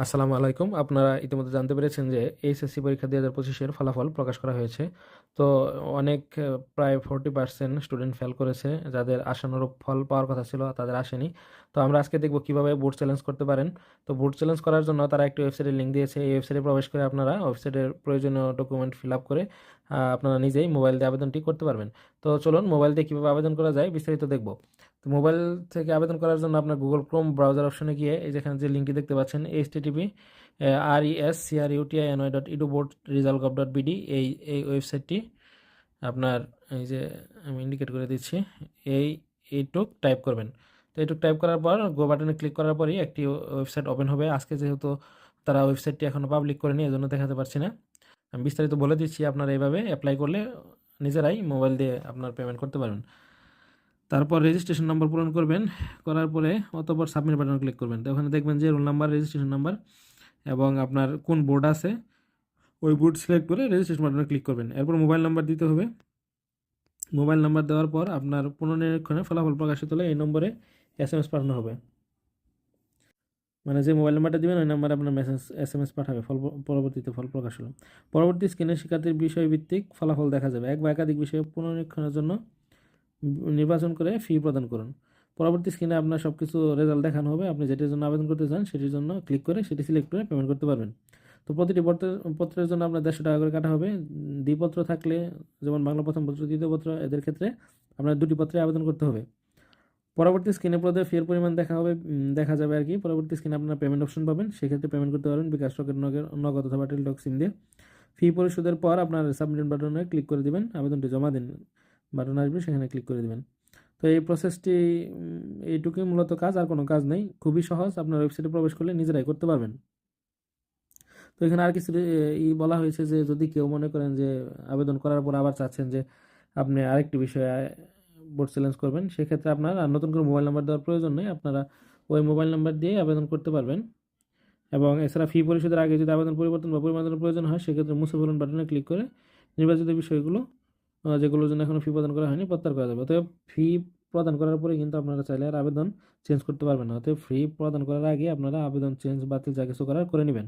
আসসালামু আলাইকুম। আপনারা ইতিমধ্যে জানতে পেরেছেন যে এইচএসসি পরীক্ষা 2025-এর ফলাফল প্রকাশ করা হয়েছে। তো অনেক প্রায় 40% স্টুডেন্ট ফেল করেছে। যাদের আশানুরূপ ফল পাওয়ার কথা ছিল তাদের আসেনি। তো আমরা আজকে দেখব কিভাবে বোর্ড চ্যালেঞ্জ করতে পারেন। তো বোর্ড চ্যালেঞ্জ করার জন্য তারা একটি ওয়েবসাইটের লিঙ্ক দিয়েছে। এই ওয়েবসাইটে প্রবেশ করে আপনারা ওয়েবসাইটের প্রয়োজনীয় ডকুমেন্ট ফিল আপ করে আপনারা নিজেই মোবাইল দিয়ে আবেদনটি করতে পারবেন। তো চলুন মোবাইল দিয়ে কীভাবে আবেদন করা যায় বিস্তারিত দেখব। তো মোবাইল থেকে আবেদন করার জন্য আপনার গুগল ক্রোম ব্রাউজার অপশনে গিয়ে এই যেখানে যে লিঙ্কটি দেখতে পাচ্ছেন http://rescrutiny.edu.board.result.gov.bd এই এই ওয়েবসাইটটি আপনার এই যে আমি ইন্ডিকেট করে দিচ্ছি এই এইটুক টাইপ করবেন। তো এইটুক টাইপ করার পর গো বাটনে ক্লিক করার পরই একটি ওয়েবসাইট ওপেন হবে। আজকে যেহেতু তারা ওয়েবসাইটটি এখনও পাবলিক করেনি এজন্য দেখাতে পারছি না। আমি বিস্তারিত বলে দিচ্ছি, আপনারা এইভাবে অ্যাপ্লাই করলে নিজেরাই মোবাইল দিয়ে আপনার পেমেন্ট করতে পারবেন। তারপর রেজিস্ট্রেশন নম্বর পূরণ করবেন, করার পরে অতঃপর সাবমিট বাটন ক্লিক করবেন। তো ওখানে দেখবেন যে রোল নাম্বার, রেজিস্ট্রেশন নাম্বার এবং আপনার কোন বোর্ড আছে ওই বোর্ড সিলেক্ট করে রেজিস্ট্রেশন বাটনে ক্লিক করবেন। এরপর মোবাইল নাম্বার দিতে হবে। মোবাইল নাম্বার দেওয়ার পর আপনার পুনর্নিরীক্ষণে ফলাফল প্রকাশিত হলে এই নম্বরে SMS পাঠানো হবে। মানে যে মোবাইল নাম্বারটা দিবেন ওই নাম্বারে আপনার SMS পাঠাবে পরবর্তীতে ফল প্রকাশ হলো। পরবর্তী স্ক্রিনে শিক্ষার্থীর বিষয়ভিত্তিক ফলাফল দেখা যাবে। এক বা একাধিক বিষয়ে পুনর্নিরীক্ষণের জন্য নির্বাচন করে ফি প্রদান করুন। পরবর্তী স্ক্রিনে আপনার সব কিছু রেজাল্ট দেখানো হবে। আপনি যেটির জন্য আবেদন করতে চান সেটির জন্য ক্লিক করে সেটি সিলেক্ট করে পেমেন্ট করতে পারবেন। তো প্রতিটি পত্রের জন্য আপনার 150 টাকা করে কাটা হবে। দ্বিপত্র থাকলে, যেমন বাংলা প্রথম পত্র, দ্বিতীয় পত্র, এদের ক্ষেত্রে আপনার দুটি পত্রে আবেদন করতে হবে। পরবর্তী স্ক্রিনে প্রদত্ত ফি এর পরিমাণ দেখা যাবে আর কি। পরবর্তী স্ক্রিনে আপনার পেমেন্ট অপশন পাবেন, সেক্ষেত্রে পেমেন্ট করতে পারবেন বিকাশ, রকেট, নগদ অথবা টেলিটক সিম দিয়ে। ফি পরিশোধের পর আপনার সাবমিট বাটনে ক্লিক করে দিবেন, আবেদনটি জমা দিন বাটন আসবে, সেখানে ক্লিক করে দিবেন। তো এই প্রসেসটি এইটুকুই মূলত কাজ, আর কোনো কাজ নেই, খুবই সহজ। আপনার ওয়েবসাইটে প্রবেশ করলে নিজেরাই করতে পারবেন। তো এখানে আর কিছু বলা হয়েছে যে যদি কেউ মনে করেন যে আবেদন করার পর আবার চাচ্ছেন যে আপনি আরেকটি বিষয়ে বোর্ড চ্যালেঞ্জ করবেন, সেক্ষেত্রে আপনার আর নতুন করে মোবাইল নাম্বার দেওয়ার প্রয়োজন নেই। আপনারা ওই মোবাইল নাম্বার দিয়ে আবেদন করতে পারবেন। এবং এছাড়া ফি পরিশোধের আগে যদি আবেদন পরিবর্তন বা পরিমার্জনের প্রয়োজন হয়, সেক্ষেত্রে মুছে ফেলুন বাটনে ক্লিক করে নির্বাচিত বিষয়গুলো যেগুলোর জন্য এখনও ফি প্রদান করা হয়নি প্রত্যাহার করা যাবে। অতএব ফি প্রদান করার পরে কিন্তু আপনারা চাইলে আর আবেদন চেঞ্জ করতে পারবেন না। অতএব ফি প্রদান করার আগে আপনারা আবেদন চেঞ্জ, বাতিল যা কিছু করার করে নেবেন।